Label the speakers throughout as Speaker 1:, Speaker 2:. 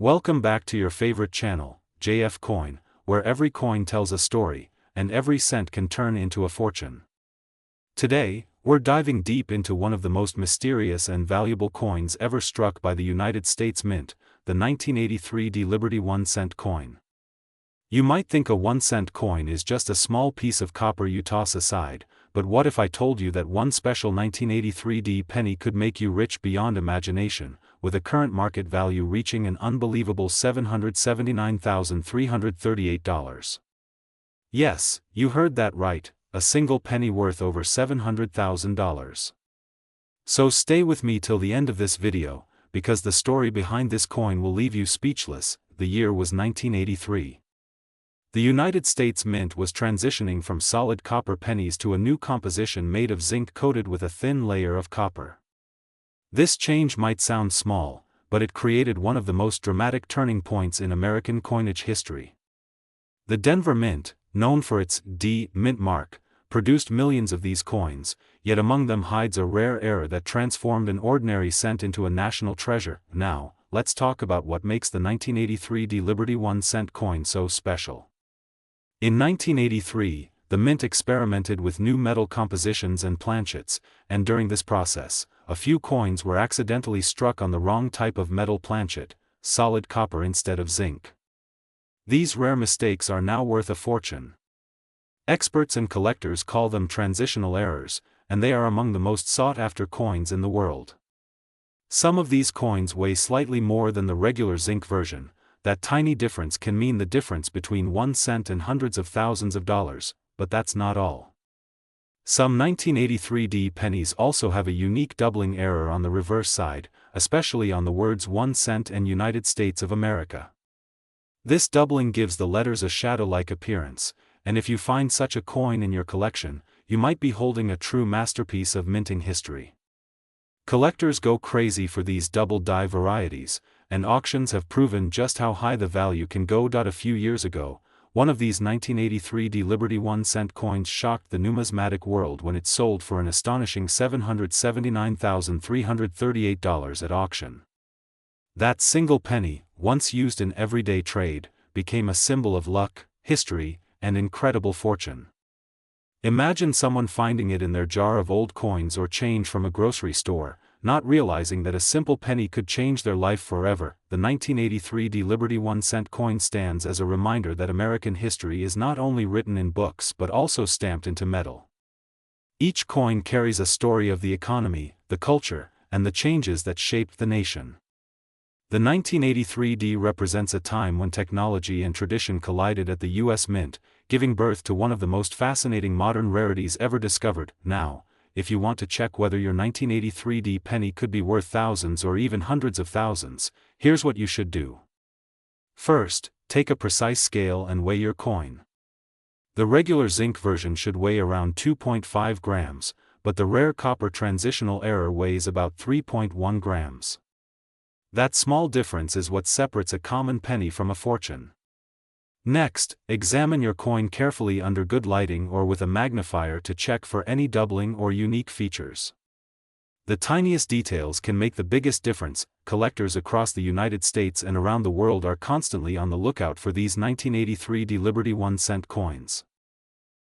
Speaker 1: Welcome back to your favorite channel, JF Coin, where every coin tells a story, and every cent can turn into a fortune. Today, we're diving deep into one of the most mysterious and valuable coins ever struck by the United States Mint, the 1983 Liberty 1 cent coin. You might think a 1 cent coin is just a small piece of copper you toss aside, but what if I told you that one special 1983 penny could make you rich beyond imagination, with a current market value reaching an unbelievable $779,338? Yes, you heard that right, a single penny worth over $700,000. So stay with me till the end of this video, because the story behind this coin will leave you speechless. The year was 1983. The United States Mint was transitioning from solid copper pennies to a new composition made of zinc coated with a thin layer of copper. This change might sound small, but it created one of the most dramatic turning points in American coinage history. The Denver Mint, known for its D Mint mark, produced millions of these coins, yet among them hides a rare error that transformed an ordinary cent into a national treasure. Now, let's talk about what makes the 1983 Liberty 1 cent coin so special. In 1983, the Mint experimented with new metal compositions and planchets, and during this process, a few coins were accidentally struck on the wrong type of metal planchet, solid copper instead of zinc. These rare mistakes are now worth a fortune. Experts and collectors call them transitional errors, and they are among the most sought-after coins in the world. Some of these coins weigh slightly more than the regular zinc version. That tiny difference can mean the difference between 1 cent and hundreds of thousands of dollars, but that's not all. Some 1983 pennies also have a unique doubling error on the reverse side, especially on the words 1 cent and United States of America. This doubling gives the letters a shadow-like appearance, and if you find such a coin in your collection, you might be holding a true masterpiece of minting history. Collectors go crazy for these double-die varieties, and auctions have proven just how high the value can go. A few years ago, one of these 1983 Liberty 1 cent coins shocked the numismatic world when it sold for an astonishing $779,338 at auction. That single penny, once used in everyday trade, became a symbol of luck, history, and incredible fortune. Imagine someone finding it in their jar of old coins or change from a grocery store, not realizing that a simple penny could change their life forever. The 1983 Liberty 1 cent coin stands as a reminder that American history is not only written in books but also stamped into metal. Each coin carries a story of the economy, the culture, and the changes that shaped the nation. The 1983 represents a time when technology and tradition collided at the U.S. Mint, giving birth to one of the most fascinating modern rarities ever discovered. Now, if you want to check whether your 1983 penny could be worth thousands or even hundreds of thousands, here's what you should do. First, take a precise scale and weigh your coin. The regular zinc version should weigh around 2.5 grams, but the rare copper transitional error weighs about 3.1 grams. That small difference is what separates a common penny from a fortune. Next, examine your coin carefully under good lighting or with a magnifier to check for any doubling or unique features. The tiniest details can make the biggest difference. Collectors across the United States and around the world are constantly on the lookout for these 1983 Liberty 1 cent coins.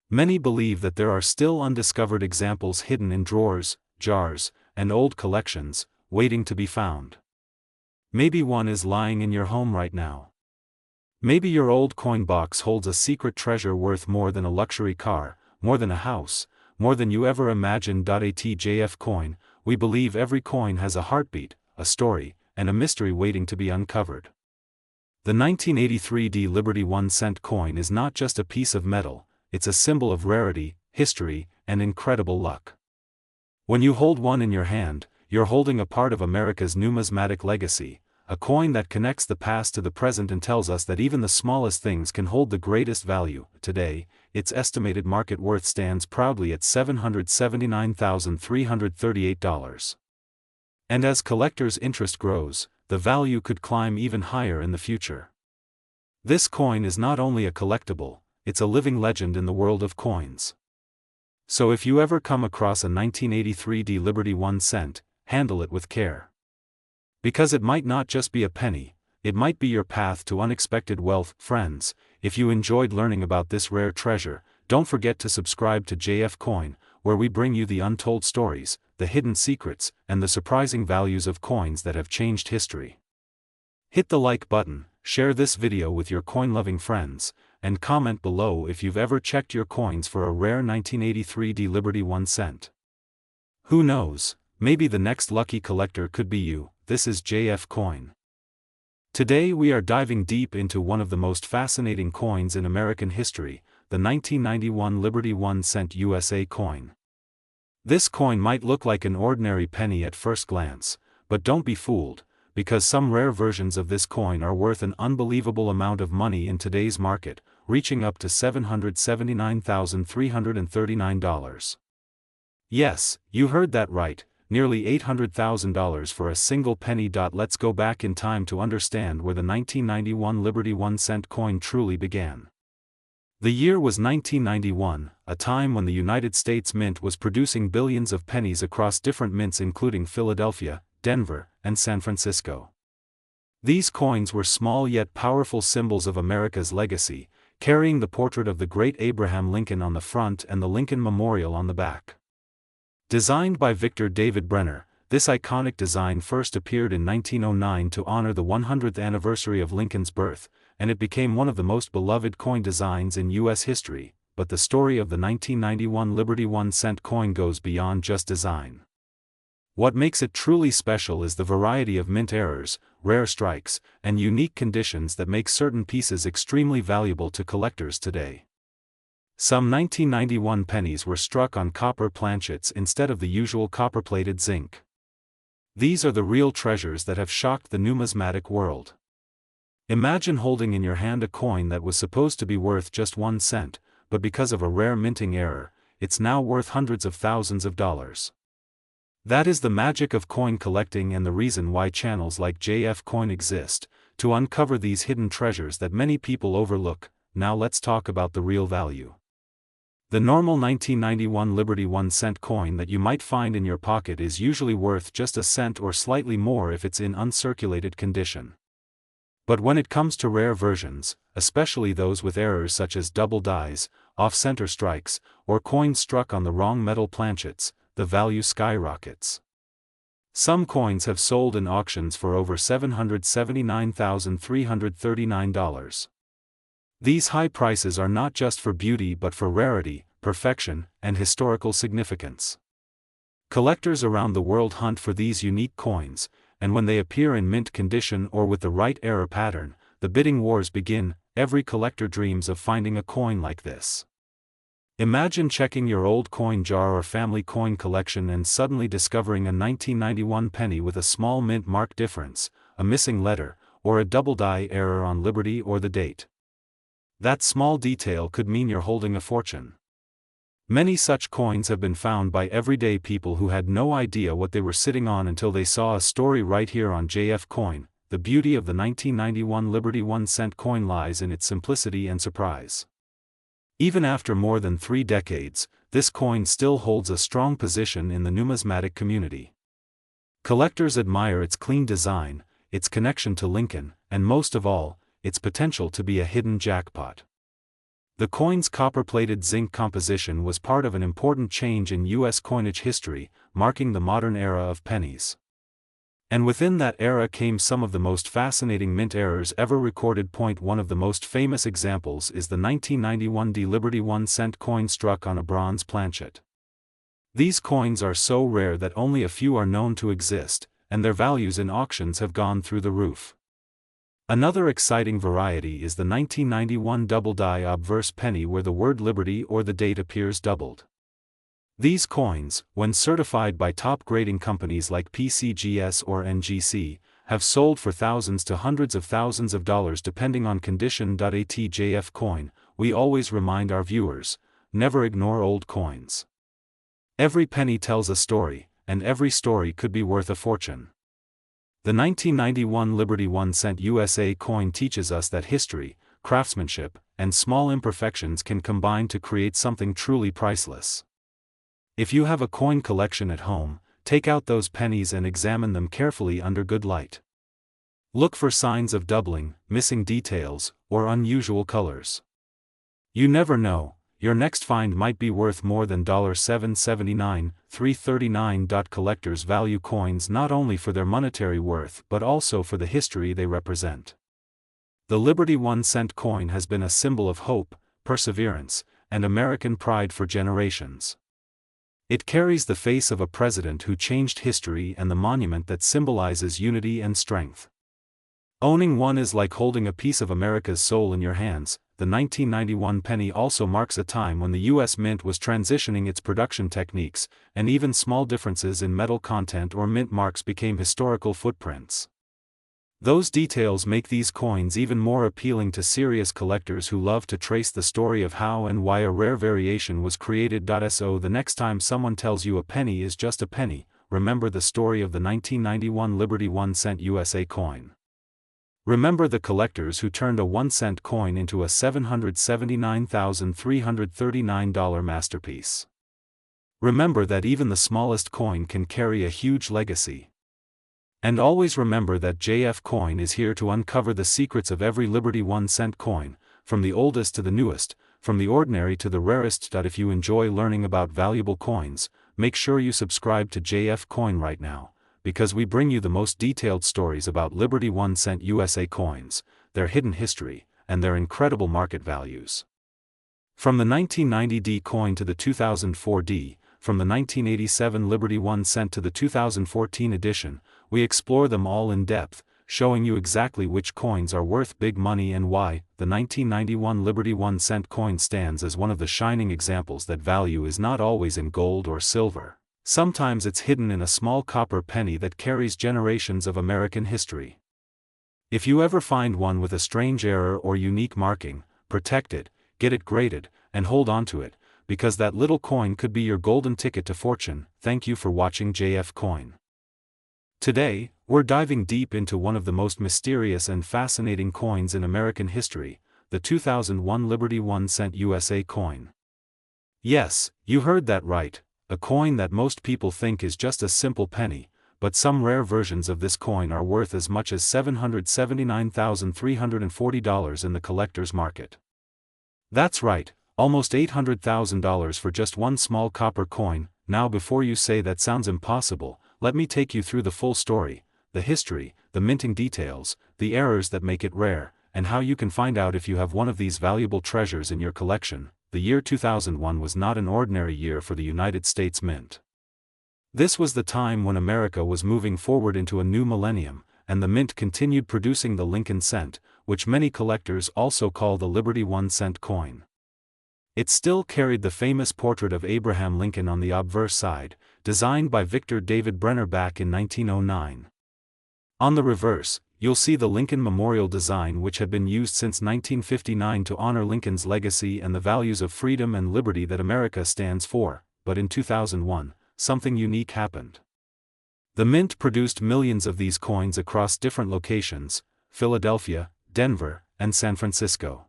Speaker 1: Many believe that there are still undiscovered examples hidden in drawers, jars, and old collections, waiting to be found. Maybe one is lying in your home right now. Maybe your old coin box holds a secret treasure worth more than a luxury car, more than a house, more than you ever imagined. At JF Coin, we believe every coin has a heartbeat, a story, and a mystery waiting to be uncovered. The 1983 Liberty 1 cent coin is not just a piece of metal, it's a symbol of rarity, history, and incredible luck. When you hold one in your hand, you're holding a part of America's numismatic legacy, a coin that connects the past to the present and tells us that even the smallest things can hold the greatest value. Today, its estimated market worth stands proudly at $779,338. And as collectors' interest grows, the value could climb even higher in the future. This coin is not only a collectible, it's a living legend in the world of coins. So if you ever come across a 1983 Liberty 1 cent, handle it with care. Because it might not just be a penny, it might be your path to unexpected wealth. Friends, if you enjoyed learning about this rare treasure, don't forget to subscribe to JF Coin, where we bring you the untold stories, the hidden secrets, and the surprising values of coins that have changed history. Hit the like button, share this video with your coin-loving friends, and comment below if you've ever checked your coins for a rare 1983 D Liberty 1 cent. Who knows, maybe the next lucky collector could be you. This is JF Coin. Today we are diving deep into one of the most fascinating coins in American history, the 1991 Liberty 1 cent USA coin. This coin might look like an ordinary penny at first glance, but don't be fooled, because some rare versions of this coin are worth an unbelievable amount of money in today's market, reaching up to $779,339. Yes, you heard that right, nearly $800,000 for a single penny. Let's go back in time to understand where the 1991 Liberty 1 cent coin truly began. The year was 1991, a time when the United States Mint was producing billions of pennies across different mints including Philadelphia, Denver, and San Francisco. These coins were small yet powerful symbols of America's legacy, carrying the portrait of the great Abraham Lincoln on the front and the Lincoln Memorial on the back. Designed by Victor David Brenner, this iconic design first appeared in 1909 to honor the 100th anniversary of Lincoln's birth, and it became one of the most beloved coin designs in U.S. history. But the story of the 1991 Liberty 1 cent coin goes beyond just design. What makes it truly special is the variety of mint errors, rare strikes, and unique conditions that make certain pieces extremely valuable to collectors today. Some 1991 pennies were struck on copper planchets instead of the usual copper-plated zinc. These are the real treasures that have shocked the numismatic world. Imagine holding in your hand a coin that was supposed to be worth just 1 cent, but because of a rare minting error, it's now worth hundreds of thousands of dollars. That is the magic of coin collecting and the reason why channels like JF Coin exist, to uncover these hidden treasures that many people overlook. Now let's talk about the real value. The normal 1991 Liberty 1 cent coin that you might find in your pocket is usually worth just a cent or slightly more if it's in uncirculated condition. But when it comes to rare versions, especially those with errors such as double dies, off-center strikes, or coins struck on the wrong metal planchets, the value skyrockets. Some coins have sold in auctions for over $779,339. These high prices are not just for beauty but for rarity, perfection, and historical significance. Collectors around the world hunt for these unique coins, and when they appear in mint condition or with the right error pattern, the bidding wars begin. Every collector dreams of finding a coin like this. Imagine checking your old coin jar or family coin collection and suddenly discovering a 1991 penny with a small mint mark difference, a missing letter, or a double die error on Liberty or the date. That small detail could mean you're holding a fortune. Many such coins have been found by everyday people who had no idea what they were sitting on until they saw a story right here on JF Coin. The beauty of the 1991 Liberty 1 cent coin lies in its simplicity and surprise. Even after more than 3 decades, this coin still holds a strong position in the numismatic community. Collectors admire its clean design, its connection to Lincoln, and most of all, its potential to be a hidden jackpot. The coin's copper-plated zinc composition was part of an important change in U.S. coinage history, marking the modern era of pennies. And within that era came some of the most fascinating mint errors ever recorded. One of the most famous examples is the 1991 D Liberty 1 cent coin struck on a bronze planchet. These coins are so rare that only a few are known to exist, and their values in auctions have gone through the roof. Another exciting variety is the 1991 double die obverse penny where the word Liberty or the date appears doubled. These coins, when certified by top grading companies like PCGS or NGC, have sold for thousands to hundreds of thousands of dollars depending on condition. At JF Coin, we always remind our viewers, never ignore old coins. Every penny tells a story, and every story could be worth a fortune. The 1991 Liberty 1 cent USA coin teaches us that history, craftsmanship, and small imperfections can combine to create something truly priceless. If you have a coin collection at home, take out those pennies and examine them carefully under good light. Look for signs of doubling, missing details, or unusual colors. You never know, your next find might be worth more than $779, $339. Collectors value coins not only for their monetary worth but also for the history they represent. The Liberty 1-cent coin has been a symbol of hope, perseverance, and American pride for generations. It carries the face of a president who changed history and the monument that symbolizes unity and strength. Owning one is like holding a piece of America's soul in your hands. The 1991 penny also marks a time when the U.S. Mint was transitioning its production techniques, and even small differences in metal content or mint marks became historical footprints. Those details make these coins even more appealing to serious collectors who love to trace the story of how and why a rare variation was created. So the next time someone tells you a penny is just a penny, remember the story of the 1991 Liberty 1-cent USA coin. Remember the collectors who turned a 1-cent coin into a $779,339 masterpiece. Remember that even the smallest coin can carry a huge legacy. And always remember that JF Coin is here to uncover the secrets of every Liberty 1-cent coin, from the oldest to the newest, from the ordinary to the rarest. If you enjoy learning about valuable coins, make sure you subscribe to JF Coin right now, because we bring you the most detailed stories about Liberty 1-cent USA coins, their hidden history, and their incredible market values. From the 1990 D coin to the 2004 D, from the 1987 Liberty 1-cent to the 2014 edition, we explore them all in depth, showing you exactly which coins are worth big money and why. The 1991 Liberty 1-cent coin stands as one of the shining examples that value is not always in gold or silver. Sometimes it's hidden in a small copper penny that carries generations of American history. If you ever find one with a strange error or unique marking, protect it, get it graded, and hold on to it, because that little coin could be your golden ticket to fortune. Thank you for watching JF Coin. Today, we're diving deep into one of the most mysterious and fascinating coins in American history, the 2001 Liberty 1-cent USA coin. Yes, you heard that right, a coin that most people think is just a simple penny, but some rare versions of this coin are worth as much as $779,340 in the collector's market. That's right, almost $800,000 for just one small copper coin. Now before you say that sounds impossible, let me take you through the full story, the history, the minting details, the errors that make it rare, and how you can find out if you have one of these valuable treasures in your collection. The year 2001 was not an ordinary year for the United States Mint. This was the time when America was moving forward into a new millennium, and the Mint continued producing the Lincoln cent, which many collectors also call the Liberty 1-cent coin. It still carried the famous portrait of Abraham Lincoln on the obverse side, designed by Victor David Brenner back in 1909. On the reverse, you'll see the Lincoln Memorial design, which had been used since 1959 to honor Lincoln's legacy and the values of freedom and liberty that America stands for. But in 2001, something unique happened. The Mint produced millions of these coins across different locations: Philadelphia, Denver, and San Francisco.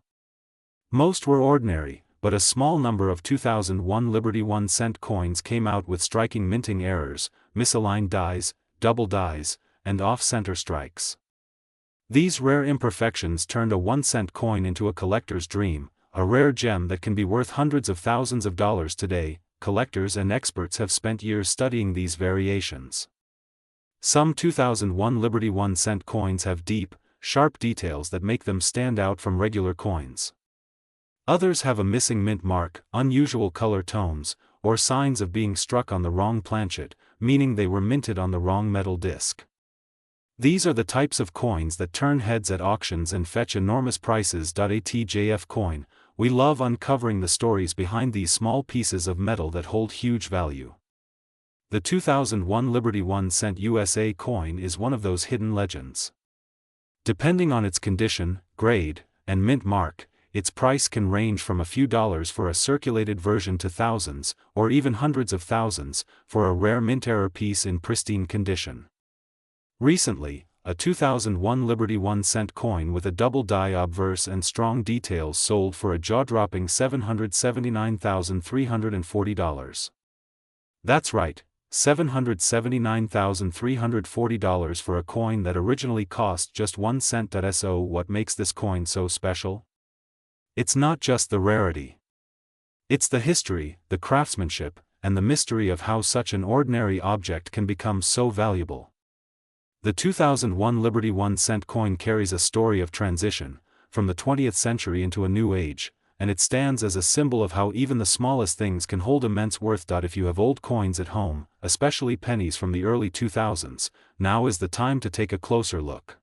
Speaker 1: Most were ordinary, but a small number of 2001 Liberty 1-cent coins came out with striking minting errors, misaligned dies, double dies, and off-center strikes. These rare imperfections turned a 1-cent coin into a collector's dream, a rare gem that can be worth hundreds of thousands of dollars today. Collectors and experts have spent years studying these variations. Some 2001 Liberty 1-cent coins have deep, sharp details that make them stand out from regular coins. Others have a missing mint mark, unusual color tones, or signs of being struck on the wrong planchet, meaning they were minted on the wrong metal disc. These are the types of coins that turn heads at auctions and fetch enormous prices. At JF Coin, we love uncovering the stories behind these small pieces of metal that hold huge value. The 2001 Liberty 1-cent USA coin is one of those hidden legends. Depending on its condition, grade, and mint mark, its price can range from a few dollars for a circulated version to thousands, or even hundreds of thousands, for a rare mint error piece in pristine condition. Recently, a 2001 Liberty 1-cent coin with a double die obverse and strong details sold for a jaw-dropping $779,340. That's right, $779,340 for a coin that originally cost just 1 cent. So what makes this coin so special? It's not just the rarity. It's the history, the craftsmanship, and the mystery of how such an ordinary object can become so valuable. The 2001 Liberty 1 cent coin carries a story of transition, from the 20th century into a new age, and it stands as a symbol of how even the smallest things can hold immense worth. If you have old coins at home, especially pennies from the early 2000s, now is the time to take a closer look.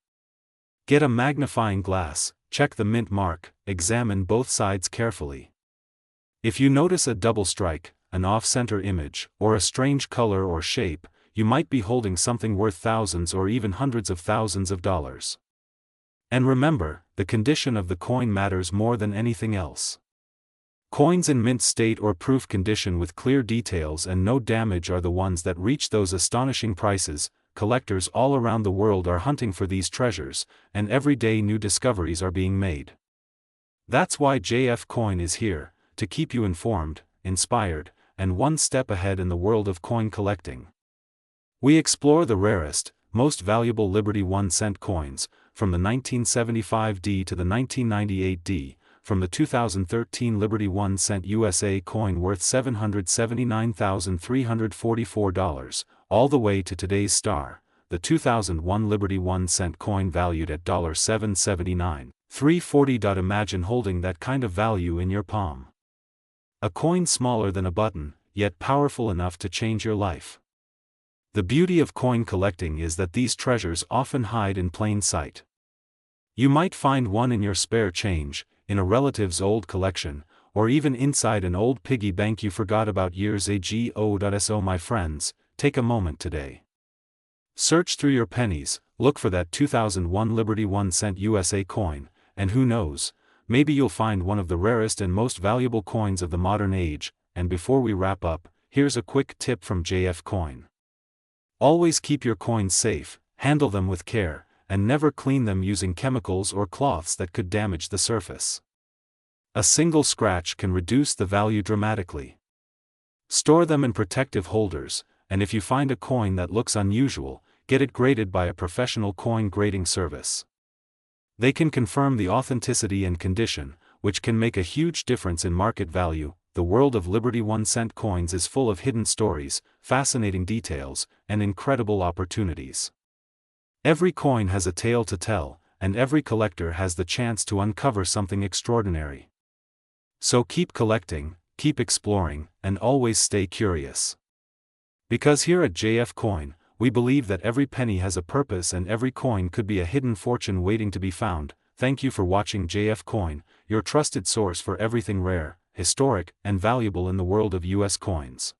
Speaker 1: Get a magnifying glass, check the mint mark, examine both sides carefully. If you notice a double strike, an off-center image, or a strange color or shape, you might be holding something worth thousands or even hundreds of thousands of dollars. And remember, the condition of the coin matters more than anything else. Coins in mint state or proof condition with clear details and no damage are the ones that reach those astonishing prices. Collectors all around the world are hunting for these treasures, and every day new discoveries are being made. That's why JF Coin is here, to keep you informed, inspired, and one step ahead in the world of coin collecting. We explore the rarest, most valuable Liberty 1 cent coins, from the 1975D to the 1998D, from the 2013 Liberty 1 cent USA coin worth $779,344, all the way to today's star, the 2001 Liberty 1 cent coin valued at $779,340. Imagine holding that kind of value in your palm. A coin smaller than a button, yet powerful enough to change your life. The beauty of coin collecting is that these treasures often hide in plain sight. You might find one in your spare change, in a relative's old collection, or even inside an old piggy bank you forgot about years ago. So my friends, take a moment today. Search through your pennies, look for that 2001 Liberty 1 cent USA coin, and who knows, maybe you'll find one of the rarest and most valuable coins of the modern age. And before we wrap up, here's a quick tip from JF Coin. Always keep your coins safe, handle them with care, and never clean them using chemicals or cloths that could damage the surface. A single scratch can reduce the value dramatically. Store them in protective holders, and if you find a coin that looks unusual, get it graded by a professional coin grading service. They can confirm the authenticity and condition, which can make a huge difference in market value. The world of Liberty 1 cent coins is full of hidden stories, fascinating details, and incredible opportunities. Every coin has a tale to tell, and every collector has the chance to uncover something extraordinary. So keep collecting, keep exploring, and always stay curious. Because here at JF Coin, we believe that every penny has a purpose and every coin could be a hidden fortune waiting to be found. Thank you for watching JF Coin, your trusted source for everything rare, historic, and valuable in the world of US coins.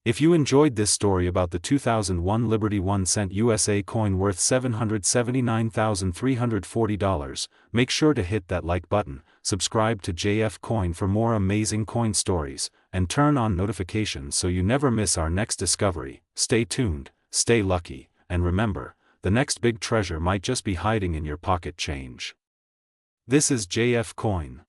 Speaker 1: If you enjoyed this story about the 2001 Liberty 1 cent USA coin worth $779,340, make sure to hit that like button, subscribe to JF Coin for more amazing coin stories, and turn on notifications so you never miss our next discovery. Stay tuned, stay lucky, and remember, the next big treasure might just be hiding in your pocket change. This is JF Coin.